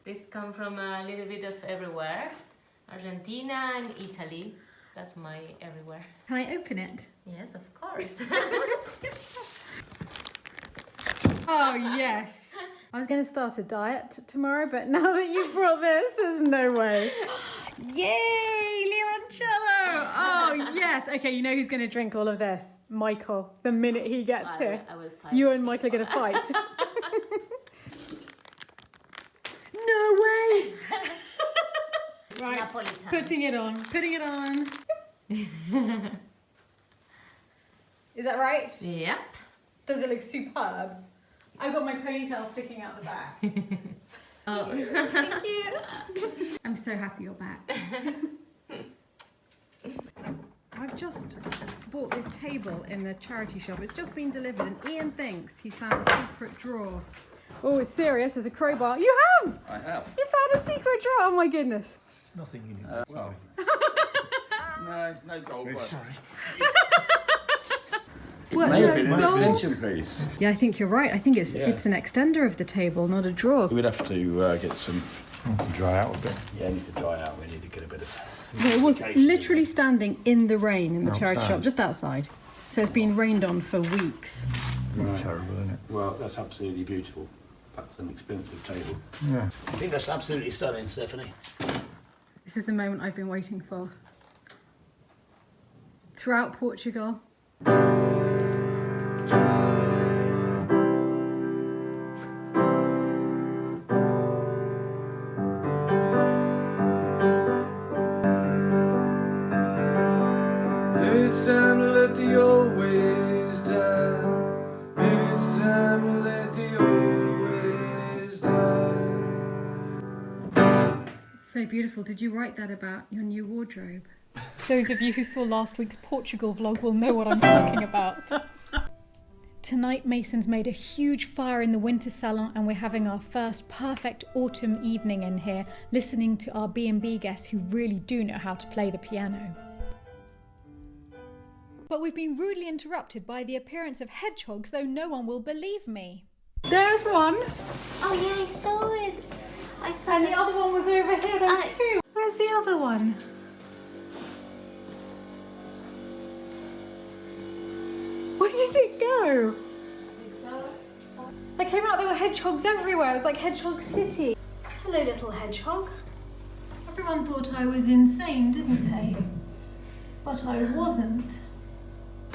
This come from a little bit of everywhere. Argentina and Italy. That's my everywhere. Can I open it? Yes, of course. Oh, yes. I was going to start a diet tomorrow, but now that you've brought this, there's no way. Yay, limoncello! Oh, yes. Okay, you know who's going to drink all of this? Michael, the minute he gets here. I will fight. You and Michael are going to fight. No way! Right, Napolitan. putting it on. Is that right? Yep. Does it look superb? I've got my ponytail sticking out the back. Oh. Thank you. I'm so happy you're back. I've just bought this table in the charity shop. It's just been delivered and Ian thinks he's found a secret drawer. Oh, it's serious. There's a crowbar. You have! I have. You found a secret drawer. Oh my goodness. Nothing in it. Well, no gold. But Sorry. it What, may have no been an gold? extension piece. Yeah, I think you're right. I think it's Yeah. it's an extender of the table, not a drawer. We'd have to get some. Need to dry out a bit. Yeah, need to dry out. We need to get a bit of. So it was literally standing in the rain in the charity Outside. shop, just outside. So it's been rained on for weeks. It's terrible, isn't it? Well, that's absolutely beautiful. That's an expensive table. Yeah. I think that's absolutely stunning, Stephanie. This is the moment I've been waiting for. Throughout Portugal. Maybe it's time to let the old ways die. Maybe it's time to let the old ways die. It's so beautiful. Did you write that about your new wardrobe? Those of you who saw last week's Portugal vlog will know what I'm talking about. Tonight Mason's made a huge fire in the winter salon and we're having our first perfect autumn evening in here, listening to our B&B guests who really do know how to play the piano. But we've been rudely interrupted by the appearance of hedgehogs, though no one will believe me. There's one. Oh yeah, I saw it. And the other one was over here though too. Where's the other one? Where did it go? I came out, there were hedgehogs everywhere. It was like Hedgehog City. Hello, little hedgehog. Everyone thought I was insane, didn't they? But I wasn't.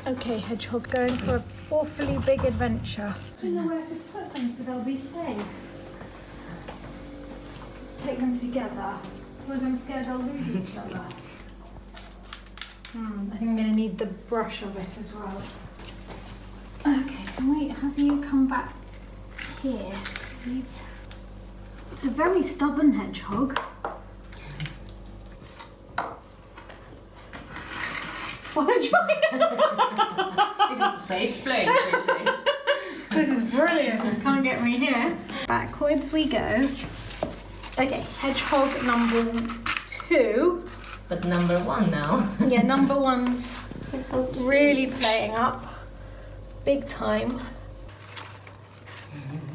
Okay, hedgehog, going for an awfully big adventure. I don't know where to put them so they'll be safe. Let's take them together. Because I'm scared they'll lose each other. I think I'm going to need the brush of it as well. Okay, can we have you come back here, please? It's a very stubborn hedgehog. What a joy! This is a safe place, they say. This is brilliant. You can't get me here. Backwards we go. Okay, hedgehog number 2. But number 1 now. Yeah, number 1's It's so cute. really playing up. Big time.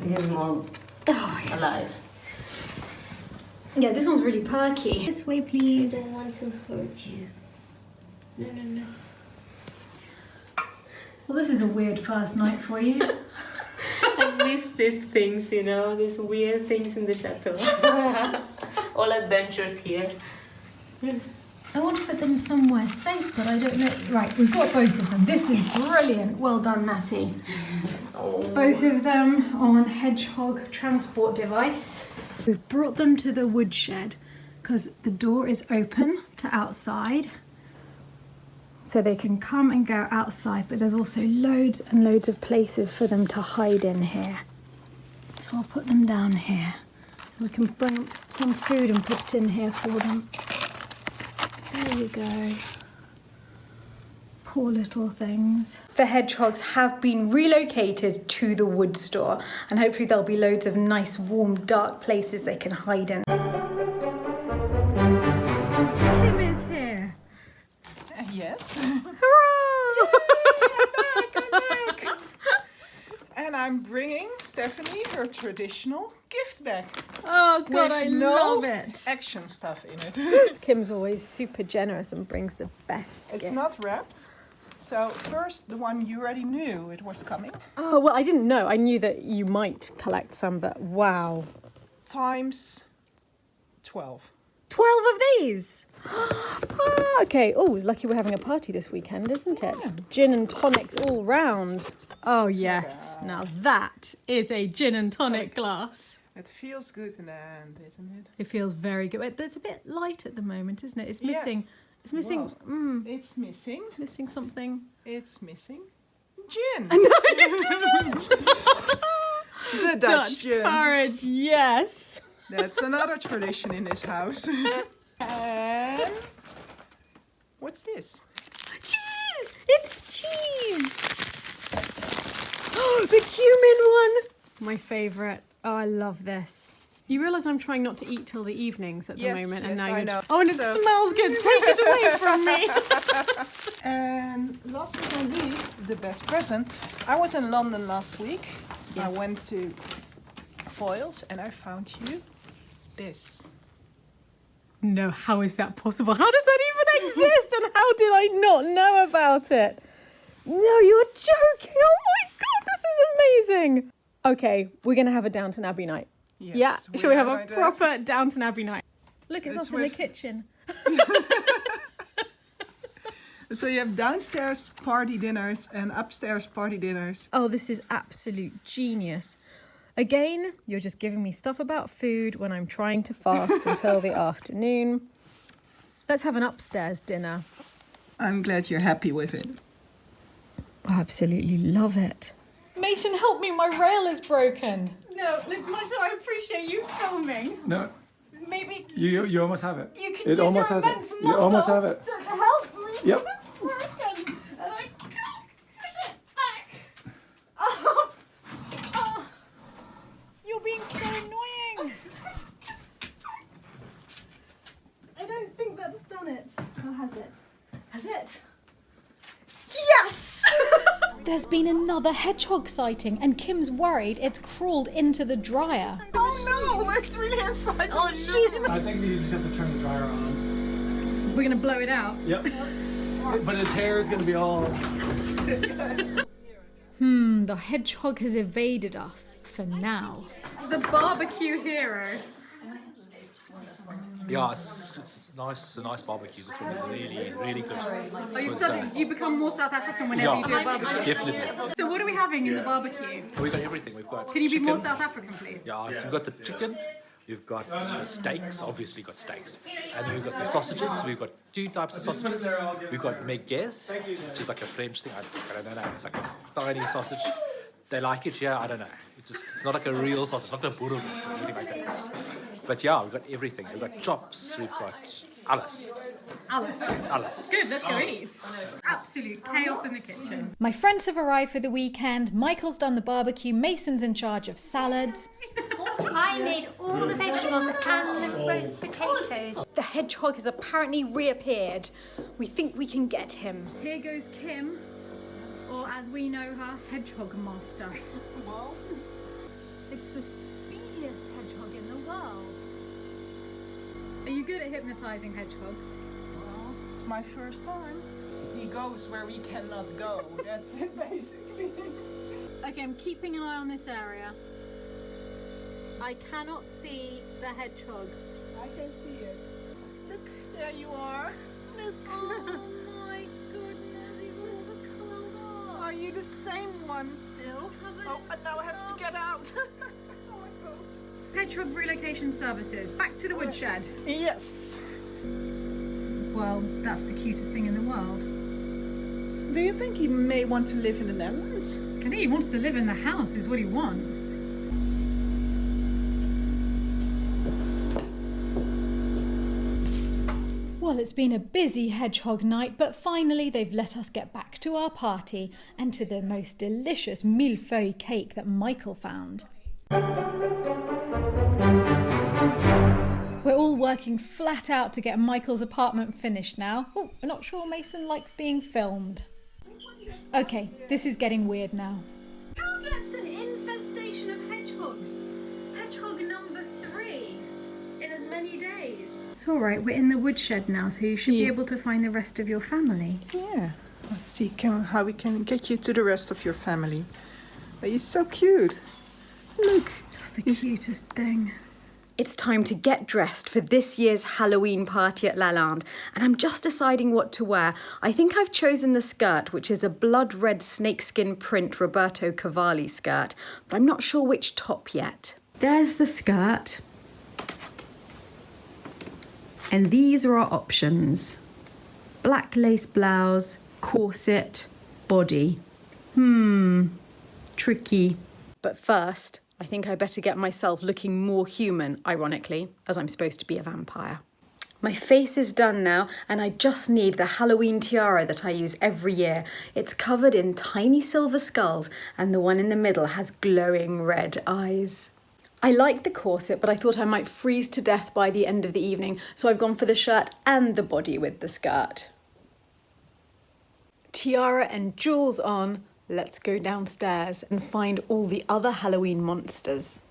This is more Oh my goodness. alive. Yeah, this one's really perky. This way, please. I don't want to hurt you. No. Well, this is a weird first night for you. I miss these things, you know, these weird things in the chateau. All adventures here. I want to put them somewhere safe, but I don't know. Right, we've got both of them. This is brilliant. Well done, Natty. Oh. Both of them on Hedgehog transport device. We've brought them to the woodshed because the door is open to outside. So they can come and go outside, but there's also loads and loads of places for them to hide in here. So I'll put them down here. We can bring some food and put it in here for them. There you go. Poor little things. The hedgehogs have been relocated to the wood store, and hopefully there'll be loads of nice, warm, dark places they can hide in. Kim is here. Yes. Hurrah! I'm back. And I'm bringing Stephanie her traditional gift bag. Oh God, With I no love it. action stuff in it. Kim's always super generous and brings the best. It's gifts. not wrapped. So first, the one you already knew it was coming. Oh, well, I didn't know. I knew that you might collect some, but wow. Times 12. 12 of these? Ah, okay. Oh, it's lucky we're having a party this weekend, isn't it? Yeah. Gin and tonics all round. Oh, yes. Now that is a gin and tonic glass. It feels good in the hand, isn't it? It feels very good. It's a bit light at the moment, isn't it? It's Yeah. missing. It's missing. Well, It's missing. Missing something. It's missing gin. No, you didn't. The Dutch gin. Courage, yes. That's another tradition in this house. And what's this? Cheese! It's cheese! Oh, the cumin one! My favourite. Oh, I love this. You realise I'm trying not to eat till the evenings at the Yes, moment, yes, and now I you're. know. Oh, and it So- smells good. Take it away from me. And last but not least, the best present. I was in London last week. I Yes. went to Foyles and I found you this. No, how is that possible? How does that even exist? And how did I not know about it? No, you're joking. Oh my God, this is amazing. Okay, we're going to have a Downton Abbey night. Yes, Yeah, shall we have a like that. proper Downton Abbey night? Look, it's It's us in the with- kitchen. So you have downstairs party dinners and upstairs party dinners. Oh, this is absolute genius. Again, you're just giving me stuff about food when I'm trying to fast until the afternoon. Let's have an upstairs dinner. I'm glad you're happy with it. I absolutely love it. Mason, help me, my rail is broken. No, look, much so I appreciate you filming. No, Maybe you almost have it. you can It use almost your has it. immense You almost have it. to help me. Yep. It's broken, and I can't push it back. Oh. Oh. You're being so annoying. I don't think that's done it. Or has it? Has it? Yes! There's been another hedgehog sighting, and Kim's worried it's crawled into the dryer. Oh no, it's really inside the machine. I think you just have to turn the dryer on. We're gonna blow it out. Yep. But his hair is going to be all... The hedgehog has evaded us for now. The barbecue hero. Yeah, it's nice. It's a nice barbecue. This one is really, really good. Are you, Good, you become more South African whenever Yeah, you do a barbecue? definitely. So what are we having in the barbecue? We've got everything. We've got Can you be chicken. more South African, please? Yeah, so we've got the chicken. We've got the steaks. Obviously, got steaks, and we've got the sausages. We've got two types of sausages. We've got merguez, which is like a French thing. I don't know. It's like a tiny sausage. They like it here. I don't know. It's not like a real sausage, not a boerewors or anything like that. But yeah, we've got everything. We've got chops. We've got alles. Alles. Good, let's go eat. Absolute chaos in the kitchen. My friends have arrived for the weekend. Michael's done the barbecue. Mason's in charge of salads. I made all the vegetables and the roast potatoes. The hedgehog has apparently reappeared. We think we can get him. Here goes Kim, or as we know her, Hedgehog Master. It's the speediest hedgehog in the world. Are you good at hypnotizing hedgehogs? Well, it's my first time. He goes where we cannot go. That's it, basically. Okay, I'm keeping an eye on this area. I cannot see the hedgehog. I can see it. Look, there you are. Look. Oh my goodness, he's all the colour. Are you the same one still? Oh, and now I have to get out. Oh my God. Hedgehog relocation services. Back to the woodshed. Yes. Well, that's the cutest thing in the world. Do you think he may want to live in the Netherlands? I think he wants to live in the house, is what he wants. Well, it's been a busy hedgehog night, but finally they've let us get back to our party and to the most delicious millefeuille cake that Michael found. We're all working flat out to get Michael's apartment finished now. Oh, we're not sure Mason likes being filmed. Okay, this is getting weird now. Who gets an infestation of hedgehogs? Hedgehog number 3. It's all right. We're in the woodshed now, so you should be Yeah. able to find the rest of your family. Yeah. Let's see how we can get you to the rest of your family. But he's so cute. Look. That's the cutest thing. It's time to get dressed for this year's Halloween party at Lalande, and I'm just deciding what to wear. I think I've chosen the skirt, which is a blood red snakeskin print Roberto Cavalli skirt, but I'm not sure which top yet. There's the skirt. And these are our options. Black lace blouse, corset, body. Tricky. But first, I think I better get myself looking more human, ironically, as I'm supposed to be a vampire. My face is done now, and I just need the Halloween tiara that I use every year. It's covered in tiny silver skulls, and the one in the middle has glowing red eyes. I like the corset, but I thought I might freeze to death by the end of the evening, so I've gone for the shirt and the body with the skirt. Tiara and jewels on. Let's go downstairs and find all the other Halloween monsters.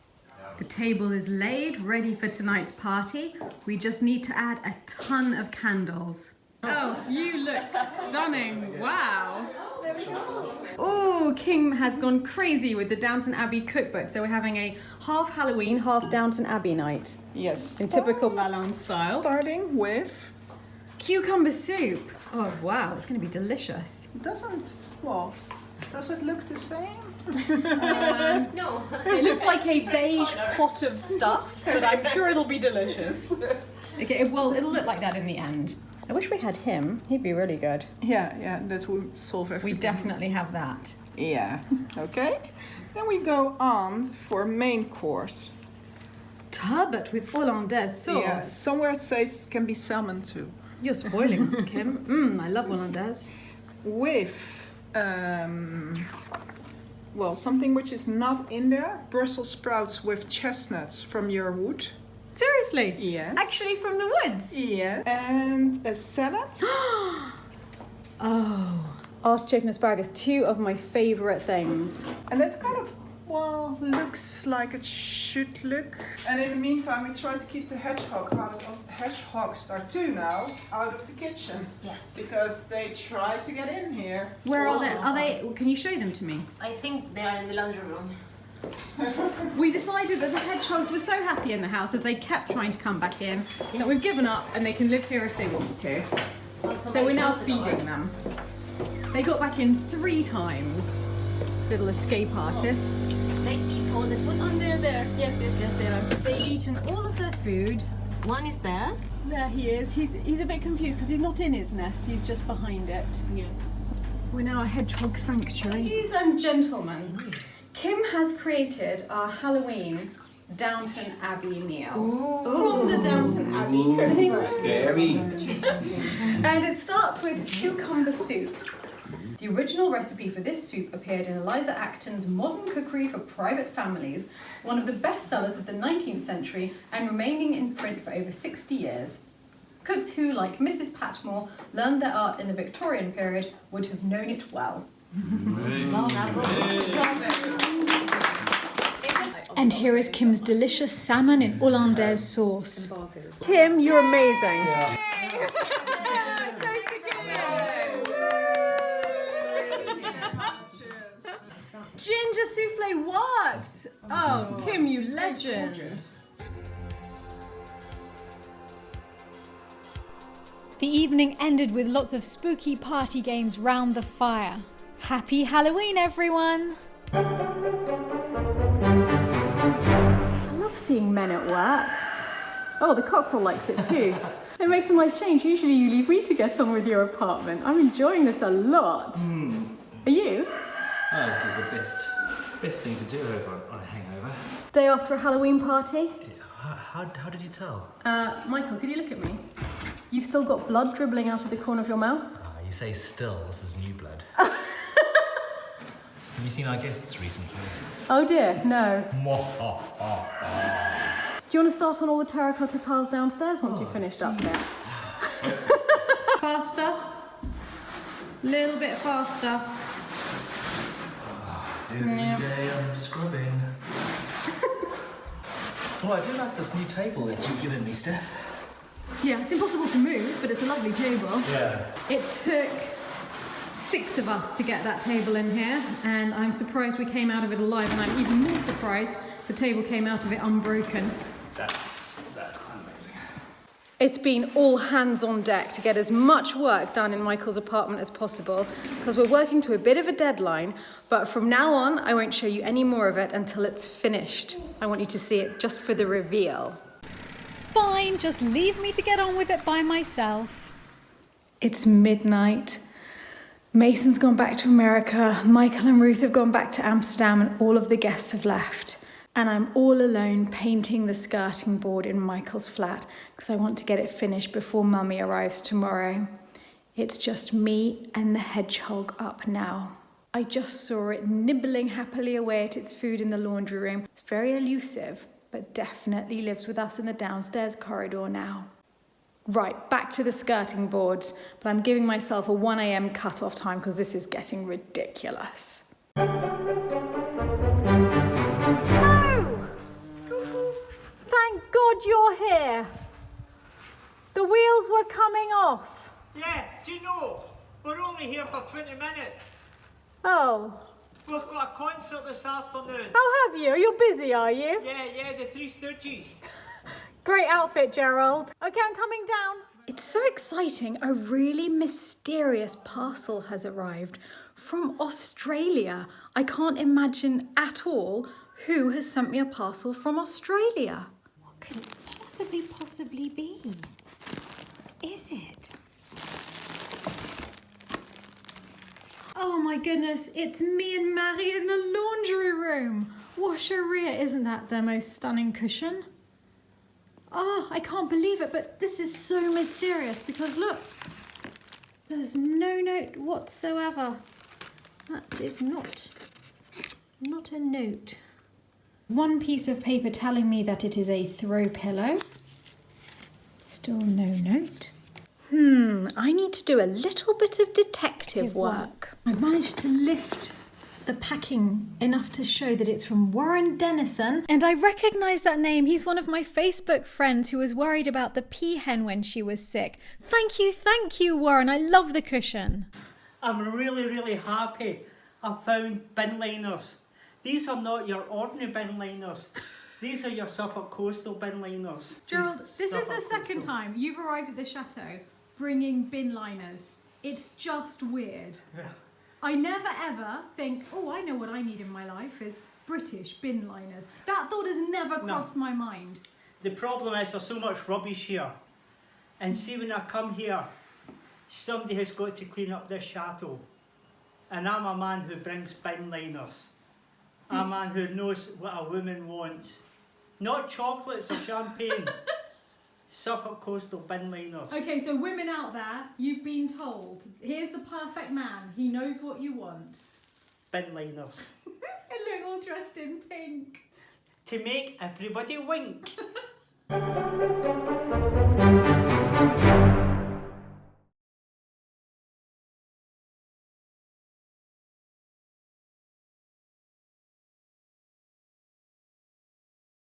The table is laid, ready for tonight's party. We just need to add a ton of candles. Oh, you look stunning. Wow. There we go. Oh, Kim has gone crazy with the Downton Abbey cookbook. So we're having a half Halloween, half Downton Abbey night. Yes. In typical Lalande style. Starting with... Cucumber soup. Oh, wow. It's going to be delicious. Does it look the same? No. It looks like a beige pot of stuff, but I'm sure it'll be delicious. Okay, well, it'll look like that in the end. I wish we had him. He'd be really good. Yeah, that would solve everything. We definitely have that. Yeah, okay. Then we go on for main course. Turbot with hollandaise sauce. Yeah, somewhere it says can be salmon too. You're spoiling us, Kim. I love hollandaise. With, something which is not in there. Brussels sprouts with chestnuts from your wood. Seriously? Yes. Actually from the woods? Yeah. And a salad. Oh, artichoke and asparagus, two of my favourite things. And that kind of, looks like it should look. And in the meantime, we try to keep the hedgehogs are too now out of the kitchen. Yes. Because they try to get in here. Where are they? Are they? Can you show them to me? I think they are in the laundry room. We decided that the hedgehogs were so happy in the house as they kept trying to come back in that we've given up and they can live here if they want to. So we're now feeding them. They got back in 3 times. Little escape artists. They eat all the food under there. Yes, they are. They've eaten all of their food. One is there. There he is. He's a bit confused because he's not in his nest. He's just behind it. Yeah. We're now a hedgehog sanctuary. Ladies and gentlemen, Kim has created our Halloween Downton Abbey meal. From the Downton Abbey cookbook. Scary. And it starts with cucumber soup. The original recipe for this soup appeared in Eliza Acton's Modern Cookery for Private Families, one of the bestsellers of the 19th century and remaining in print for over 60 years. Cooks who, like Mrs. Patmore, learned their art in the Victorian period would have known it well. And here is Kim's delicious salmon in hollandaise sauce. Kim, you're amazing. Ginger souffle worked! Oh, Kim, you legend! The evening ended with lots of spooky party games round the fire. Happy Halloween, everyone! I love seeing men at work. Oh, the cockerel likes it too. It makes a nice change. Usually you leave me to get on with your apartment. I'm enjoying this a lot. Are you? Oh, this is the best thing to do over on a hangover. Day after a Halloween party? How did you tell? Michael, could you look at me? You've still got blood dribbling out of the corner of your mouth? You say still, this is new blood. Have you seen our guests recently? Oh dear, no. Do Oh, you want to start on all the terracotta tiles downstairs once you've finished up there? Faster. Little bit faster. every day I'm scrubbing. Oh, I do like this new table that you've given me, Steph. Yeah, it's impossible to move, but it's a lovely table. Yeah. It took 6 of us to get that table in here, and I'm surprised we came out of it alive, and I'm even more surprised the table came out of it unbroken. That's kind of amazing. It's been all hands on deck to get as much work done in Michael's apartment as possible, because we're working to a bit of a deadline, but from now on I won't show you any more of it until it's finished. I want you to see it just for the reveal. Fine, just leave me to get on with it by myself. It's midnight. Mason's gone back to America, Michael and Ruth have gone back to Amsterdam, and all of the guests have left. And I'm all alone painting the skirting board in Michael's flat because I want to get it finished before Mummy arrives tomorrow. It's just me and the hedgehog up now. I just saw it nibbling happily away at its food in the laundry room. It's very elusive, but definitely lives with us in the downstairs corridor now. Right, back to the skirting boards, but I'm giving myself a 1 a.m. cut-off time because this is getting ridiculous. Thank God you're here. The wheels were coming off. Yeah, do you know, we're only here for 20 minutes. Oh. We've got a concert this afternoon. Oh, have you? You're busy, are you? Yeah, the Three Stooges. Great outfit, Gerald. Okay, I'm coming down. It's so exciting. A really mysterious parcel has arrived from Australia. I can't imagine at all who has sent me a parcel from Australia. What could it possibly be? Is it? Oh my goodness, it's me and Marie in the laundry room. Washeria, isn't that the most stunning cushion? Oh, I can't believe it, but this is so mysterious because look, there's no note whatsoever. That is not a note. One piece of paper telling me that it is a throw pillow. Still no note. I need to do a little bit of detective work. I managed to lift the packing enough to show that it's from Warren Dennison. And I recognise that name. He's one of my Facebook friends who was worried about the peahen when she was sick. Thank you, Warren. I love the cushion. I'm really happy I found bin liners. These are not your ordinary bin liners. These are your Suffolk Coastal bin liners. Gerald, this is the second time you've arrived at the chateau bringing bin liners. It's just weird. Yeah. I never ever think, oh, I know what I need in my life is British bin liners. That thought has never crossed my mind. The problem is there's so much rubbish here. And see, when I come here, somebody has got to clean up this chateau. And I'm a man who brings bin liners. I'm a man who knows what a woman wants. Not chocolates or champagne. Suffolk Coastal bin liners. Okay, so women out there, you've been told, here's the perfect man. He knows what you want. Bin liners. And look, all dressed in pink. To make everybody wink.